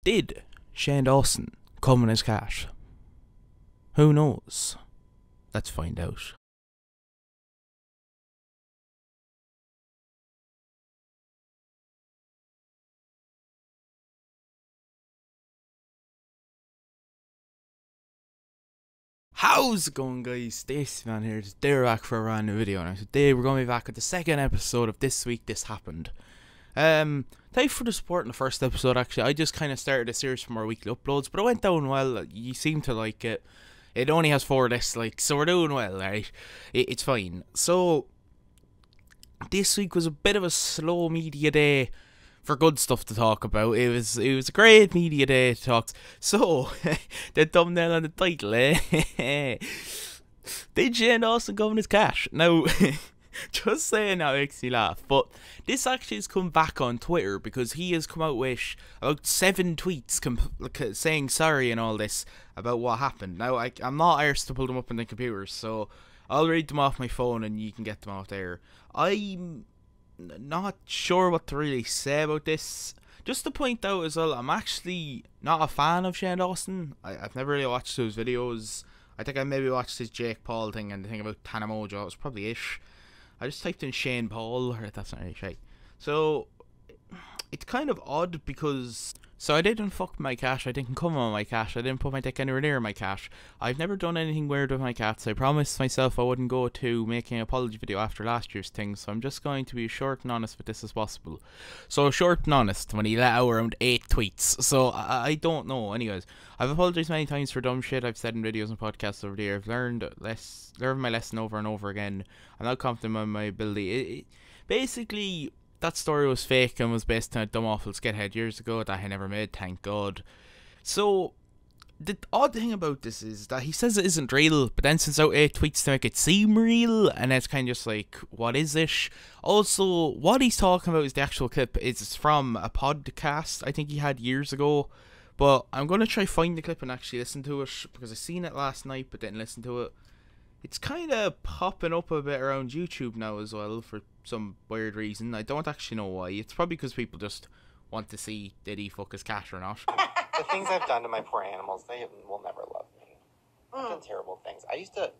Did Shane Dawson come in his cash? Who knows? Let's find out. How's it going, guys? Dawson man here, just back for a brand new video. Now today we're going to be back with the second episode of This Week This Happened. Thank you for the support in the first episode. Actually, I just kind of started a series for more weekly uploads, but it went down well. You seem to like it. It only has 4 dislikes, so we're doing well, right? It's fine. So this week was a bit of a slow media day for good stuff to talk about. It was a great media day to talk. So the thumbnail and the title, Did Shane Dawson come in his cash? Now, just saying that makes me laugh, but this actually has come back on Twitter because he has come out with about 7 tweets saying sorry and all this about what happened. Now, I'm not arsed to pull them up on the computer, so I'll read them off my phone and you can get them out there. I'm not sure what to really say about this. Just to point out as well, I'm actually not a fan of Shane Dawson. I've never really watched those videos. I think I maybe watched his Jake Paul thing and the thing about Tana Mojo. It was probably ish. I just typed in Shane Paul, or that's not really right. So it's kind of odd because I didn't fuck with my cash, I didn't come on my cash, I didn't put my dick anywhere near my cash. I've never done anything weird with my cats. I promised myself I wouldn't go to making an apology video after last year's thing, so I'm just going to be as short and honest with this as possible. So short and honest, when he let out around 8 tweets, so I don't know. Anyways, I've apologized many times for dumb shit I've said in videos and podcasts over the year. I've learned my lesson over and over again. I'm not confident in my ability. Basically, that story was fake and was based on a dumb awful skithead years ago that I never made, thank God. So the odd thing about this is that he says it isn't real, but then sends out 8 tweets to make it seem real, and it's kind of just like, what is this? Also, what he's talking about is the actual clip. It's from a podcast I think he had years ago, but I'm going to try find the clip and actually listen to it, because I seen it last night but didn't listen to it. It's kind of popping up a bit around YouTube now as well for some weird reason. I don't actually know why. It's probably because people just want to see did he fuck his cat or not. The things I've done to my poor animals, they will never love me. I've done terrible things. I used to...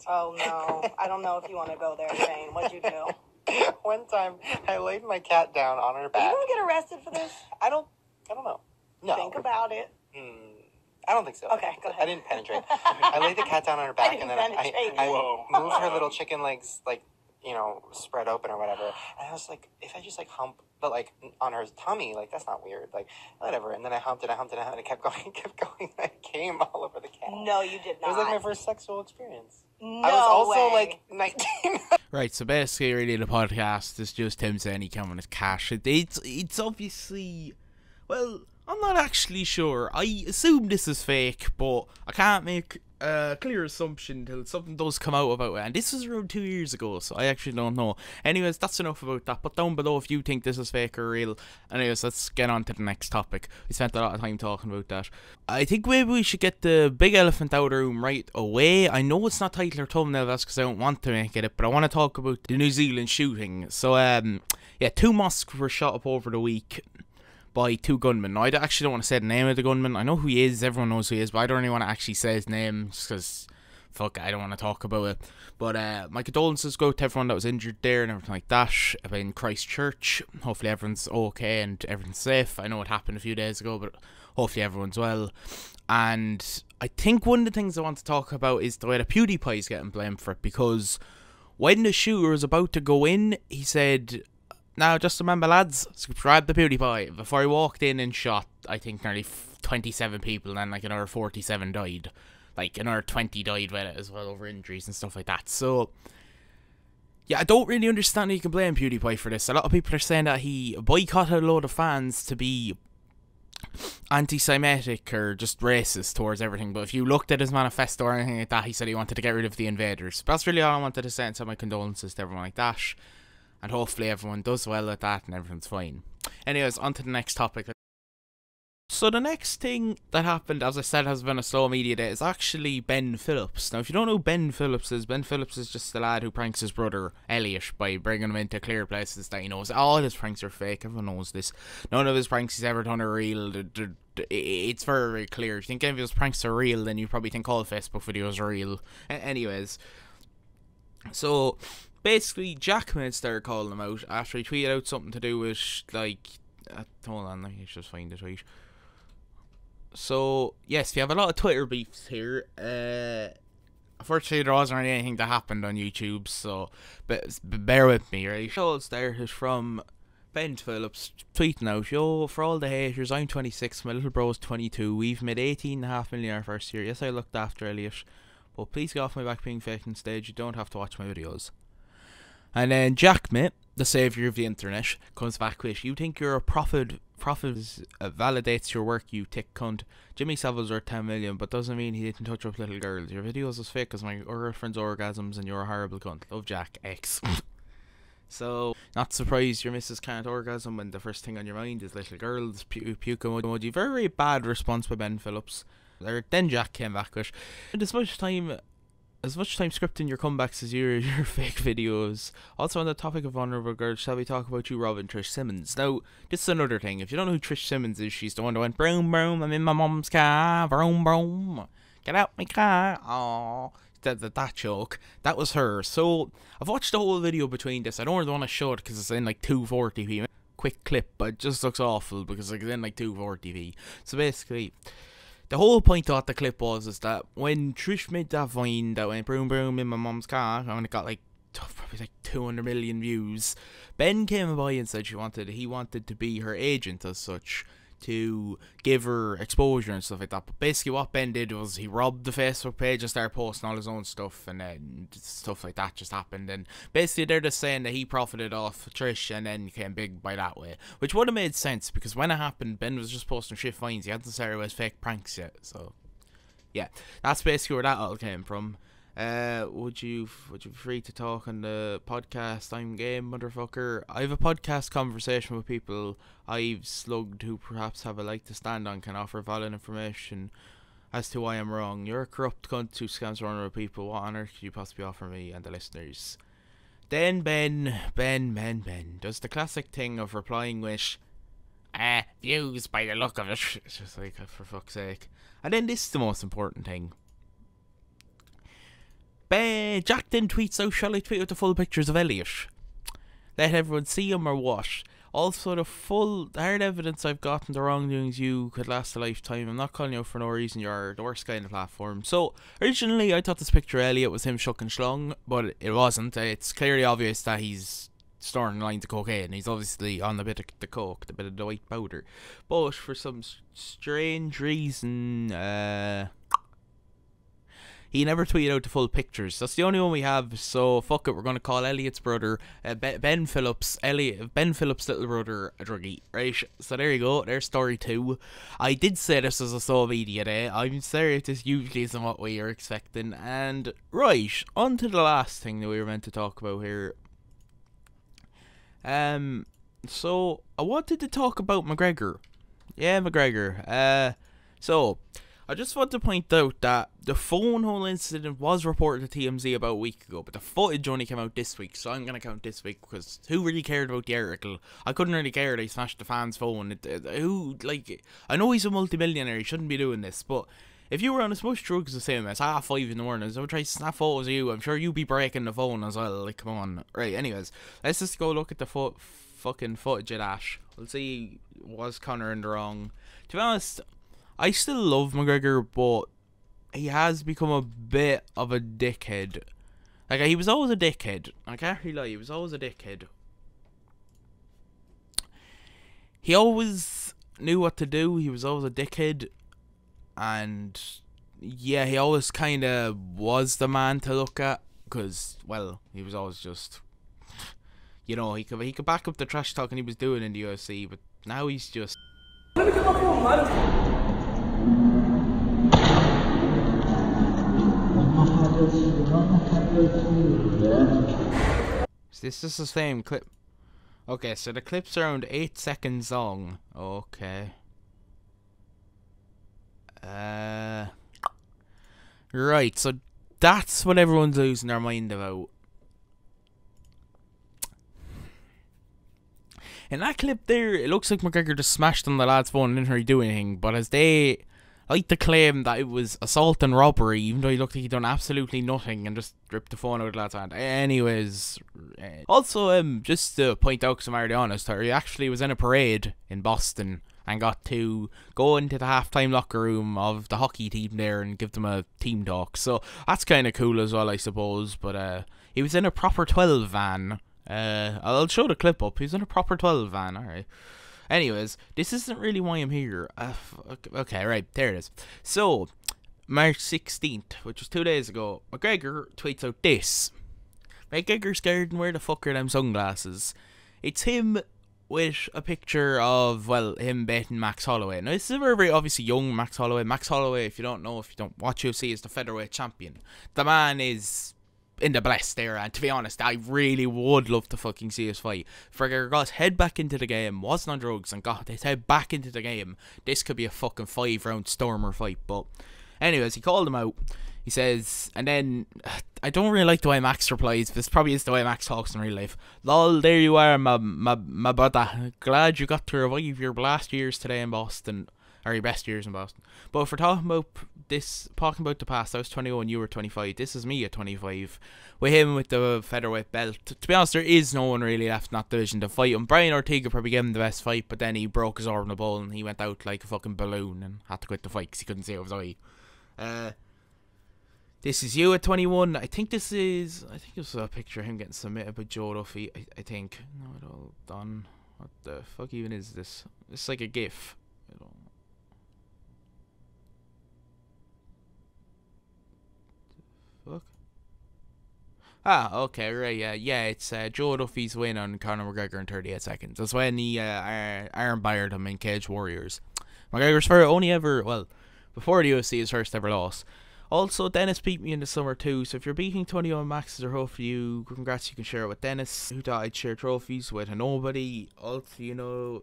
Oh, no. I don't know if you want to go there, Shane. What'd you do? One time, I laid my cat down on her back. Are you going to get arrested for this? I don't know. No. Think about it. I don't think so. Okay, go ahead. I didn't penetrate. I laid the cat down on her back, and then I moved her little chicken legs, like, you know, spread open or whatever. And I was like, if I just, like, hump, but, like, on her tummy, like, that's not weird. Like, whatever. And then I humped it, and it kept going, and I came all over the cat. No, you did not. It was, like, my first sexual experience. No I was also, way. like, 19. Right, so basically really the podcast is just him saying he came on his cash. It's obviously, well, I'm not actually sure. I assume this is fake, but I can't make a clear assumption until something does come out about it. And this was around 2 years ago, so I actually don't know. Anyways, that's enough about that. Put down below if you think this is fake or real. Anyways, let's get on to the next topic. We spent a lot of time talking about that. I think maybe we should get the big elephant out of the room right away. I know it's not title or thumbnail, that's because I don't want to make it, but I want to talk about the New Zealand shooting. So, yeah, 2 mosques were shot up over the week by 2 gunmen. Now, I actually don't want to say the name of the gunman. I know who he is, everyone knows who he is, but I don't really want to actually say his name, just because, fuck, I don't want to talk about it. But my condolences go to everyone that was injured there and everything like that in Christchurch. Hopefully everyone's okay and everyone's safe. I know it happened a few days ago, but hopefully everyone's well. And I think one of the things I want to talk about is the way that PewDiePie is getting blamed for it, because when the shooter was about to go in, he said, "Now, just remember, lads, subscribe to PewDiePie." Before he walked in and shot, I think, nearly 27 people, and then, like, another 47 died. Like, another 20 died with it as well, over injuries and stuff like that. So, yeah, I don't really understand how you can blame PewDiePie for this. A lot of people are saying that he boycotted a load of fans to be anti-Semitic or just racist towards everything. But if you looked at his manifesto or anything like that, he said he wanted to get rid of the invaders. But that's really all I wanted to say, and send my condolences to everyone like that. And hopefully everyone does well at that and everyone's fine. Anyways, on to the next topic. So the next thing that happened, as I said, has been a slow media day, is actually Ben Phillips. Now, if you don't know who Ben Phillips is just the lad who pranks his brother Elliot by bringing him into clear places that he knows. All his pranks are fake, everyone knows this. None of his pranks he's ever done are real. It's very, very clear. If you think any of his pranks are real, then you probably think all Facebook videos are real. Anyways, so basically Jack Mid started calling him out after he tweeted out something to do with, like, hold on, let me just find the tweet. So, yes, we have a lot of Twitter beefs here. Unfortunately, there wasn't really anything that happened on YouTube, so bear with me, right? So, started from Ben Phillips tweeting out, "Yo, for all the haters, I'm 26, my little bro's 22. We've made 18.5 million our first year. Yes, I looked after Elliot, but please get off my back being fake on stage. You don't have to watch my videos." And then Jack Mitt, the saviour of the internet, comes back with, "You think you're a prophet validates your work, you tick cunt. Jimmy Savile's worth 10 million, but doesn't mean he didn't touch up little girls. Your videos as fake as my girlfriend's orgasms, and you're a horrible cunt. Love, Jack X." So, not surprised your missus can't orgasm when the first thing on your mind is little girls, puke emoji. Very, very bad response by Ben Phillips. Then Jack came back with, as much time scripting your comebacks as your fake videos. Also, on the topic of vulnerable girls, shall we talk about you robbing Trish Simmons? Now, this is another thing. If you don't know who Trish Simmons is, she's the one that went, "Broom, broom, I'm in my mum's car. Broom, broom. Get out my car." Aww. That joke. That was her. So, I've watched the whole video between this. I don't really want to show it because it's in like 240p. Quick clip, but it just looks awful because it's in like 240p. So, basically, the whole point of what the clip was is that when Trish made that vine that went "broom broom in my mum's car," and it got like probably like 200 million views, Ben came by and said he wanted to be her agent as such, to give her exposure and stuff like that. But basically what Ben did was he robbed the Facebook page and started posting all his own stuff, and then stuff like that just happened. And basically they're just saying that he profited off Trish and then became big by that way, which would have made sense because when it happened, Ben was just posting shit finds. He hadn't started with fake pranks yet. So yeah, that's basically where that all came from. Would you be free to talk on the podcast? I'm game, motherfucker. I have a podcast conversation with people I've slugged who perhaps have a leg to stand on, can offer valid information as to why I'm wrong. You're a corrupt cunt who scams vulnerable people. What on earth could you possibly offer me and the listeners? Then Ben does the classic thing of replying with, views by the look of it. It's just like, for fuck's sake. And then this is the most important thing. Jack then tweets out, "Shall I tweet out the full pictures of Elliot? Let everyone see him or what? Also, the hard evidence I've gotten the wrongdoings you could last a lifetime. I'm not calling you out for no reason. You're the worst guy on the platform." So, originally, I thought this picture of Elliot was him shucking schlong, but it wasn't. It's clearly obvious that he's storing lines of cocaine. He's obviously on a bit of the coke, a bit of the white powder. But for some strange reason, he never tweeted out the full pictures. That's the only one we have, so fuck it, we're going to call Elliot's brother, Ben Phillips, Ben Phillips' little brother, a druggie, right? So there you go, there's story 2. I did say this was a slow media day. I'm sorry if this usually isn't what we are expecting. And, right, on to the last thing that we were meant to talk about here. So, I wanted to talk about McGregor. Yeah, McGregor. So, I just want to point out that the phone hole incident was reported to TMZ about a week ago, but the footage only came out this week, so I'm going to count this week, because who really cared about the article? I couldn't really care that he smashed the fan's phone. I know he's a multi-millionaire, he shouldn't be doing this, but if you were on as much drugs the same as 5:30 in the morning, I would try to snap photos of you. I'm sure you'd be breaking the phone as well, like, come on. Right, anyways, let's just go look at the fucking footage of that. We'll see, was Conor in the wrong? To be honest, I still love McGregor, but he has become a bit of a dickhead. Like, he was always a dickhead. I can't really lie, he was always a dickhead. He always knew what to do, he was always a dickhead. And, yeah, he always kind of was the man to look at. Because, well, he was always just, you know, he could back up the trash talking he was doing in the UFC. But now he's just... Let me get my phone, man. Is this the same clip? Okay, so the clip's around 8 seconds long. Okay. Right, so that's what everyone's losing their mind about. In that clip there, it looks like McGregor just smashed on the lad's phone and didn't really do anything, but as they like to claim that it was assault and robbery, even though he looked like he'd done absolutely nothing and just ripped the phone out of the lad's hand. Anyways, also, just to point out, because I'm already honest, he actually was in a parade in Boston and got to go into the halftime locker room of the hockey team there and give them a team talk. So that's kind of cool as well, I suppose. But he was in a proper 12 van. I'll show the clip up. He was in a proper 12 van, alright. Anyways, this isn't really why I'm here. Okay, right, there it is. So, March 16th, which was 2 days ago, McGregor tweets out this. McGregor's garden, where the fuck are them sunglasses? It's him with a picture of, well, him betting Max Holloway. Now, this is a very, very obviously young Max Holloway. Max Holloway, if you don't know, if you don't watch UFC, is the featherweight champion. The man is in the blessed era, and to be honest, I really would love to fucking see his fight. McGregor got his head back into the game, wasn't on drugs, and got his head back into the game. This could be a fucking 5-round stormer fight, but anyways, he called him out. He says, and then, I don't really like the way Max replies. This probably is the way Max talks in real life. Lol, there you are, my brother. Glad you got to revive your last years today in Boston. Or your best years in Boston. But if we're talking about the past, I was 21, you were 25. This is me at 25. With him with the featherweight belt. To be honest, there is no one really left in that division to fight him. Brian Ortega probably gave him the best fight, but then he broke his arm in the ball and he went out like a fucking balloon and had to quit the fight because he couldn't see out of his eye. This is you at 21. I think this was a picture of him getting submitted by Joe Duffy. I think. No, it all done. What the fuck even is this? It's like a GIF. I don't. Fuck. Ah, okay, right, yeah, it's Joe Duffy's win on Conor McGregor in 38 seconds. That's when he arm-barred him in Cage Warriors. McGregor's only ever, well, before the UFC, his first ever loss. Also, Dennis beat me in the summer too, so if you're beating 21 Max's or hope for you, congrats, you can share it with Dennis, who thought I'd share trophies with a nobody. Also,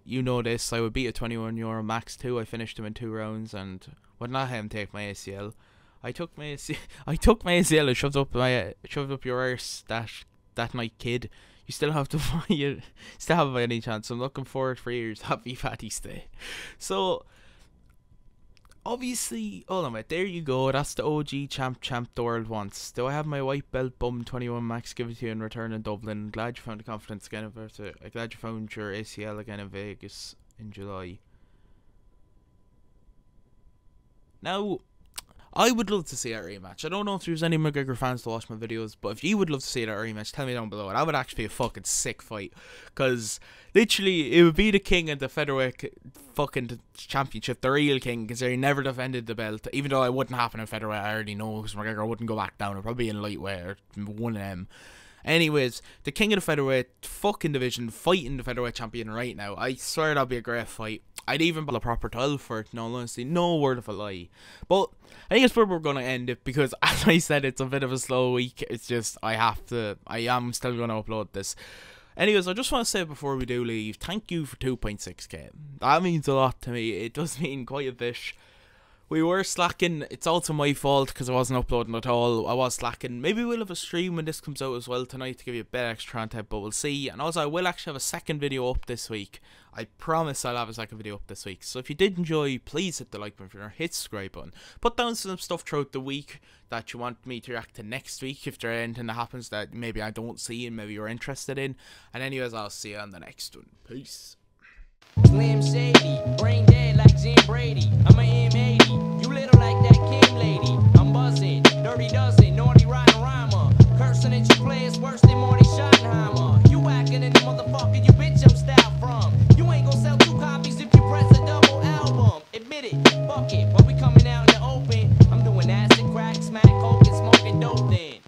you know this, I would beat a 21-year-old Max too. I finished him in 2 rounds and would not have him take my ACL. I took my ACL and shoved up your arse that night, kid. You still have still have any chance. I'm looking forward for years. Happy Fatty's Day. So obviously, hold on, mate. There you go. That's the OG champ the world wants. Do I have my white belt bum 21 Max? Give it to you in return in Dublin. Glad you found the confidence again. Glad you found your ACL again in Vegas in July. Now, I would love to see that rematch. I don't know if there's any McGregor fans to watch my videos, but if you would love to see that rematch, tell me down below. That would actually be a fucking sick fight. Because, literally, it would be the king of the featherweight fucking championship. The real king, because he never defended the belt. Even though it wouldn't happen in featherweight, I already know, because McGregor wouldn't go back down. It'd probably be in lightweight or one of them. Anyways, the king of the featherweight fucking division fighting the featherweight champion right now. I swear that'd be a great fight. I'd even build a proper 12 for it, in all honesty. No word of a lie. But I think it's where we're going to end it, because as I said, it's a bit of a slow week. It's just, I am still going to upload this. Anyways, I just want to say before we do leave, thank you for 2.6k. That means a lot to me. It does mean quite a bit. We were slacking. It's also my fault because I wasn't uploading at all. I was slacking. Maybe we'll have a stream when this comes out as well tonight to give you a bit extra content, but we'll see. And also, I will actually have a second video up this week. I promise I'll have a second video up this week. So if you did enjoy, please hit the like button or hit subscribe button. Put down some stuff throughout the week that you want me to react to next week if there's anything that happens that maybe I don't see and maybe you're interested in. And anyways, I'll see you on the next one. Peace. Slim Shady, brain dead like Jim Brady. I'm a M80, you little like that King lady. I'm buzzing, dirty dozen, naughty rotten rhymer. Cursing at your players worse than Marty Schottenheimer. You acting in the motherfucker, you bitch I'm style from. You ain't gonna sell 2 copies if you press a double album. Admit it, fuck it, but we coming out in the open. I'm doing acid, crack, smack, coke, and smoking dope then.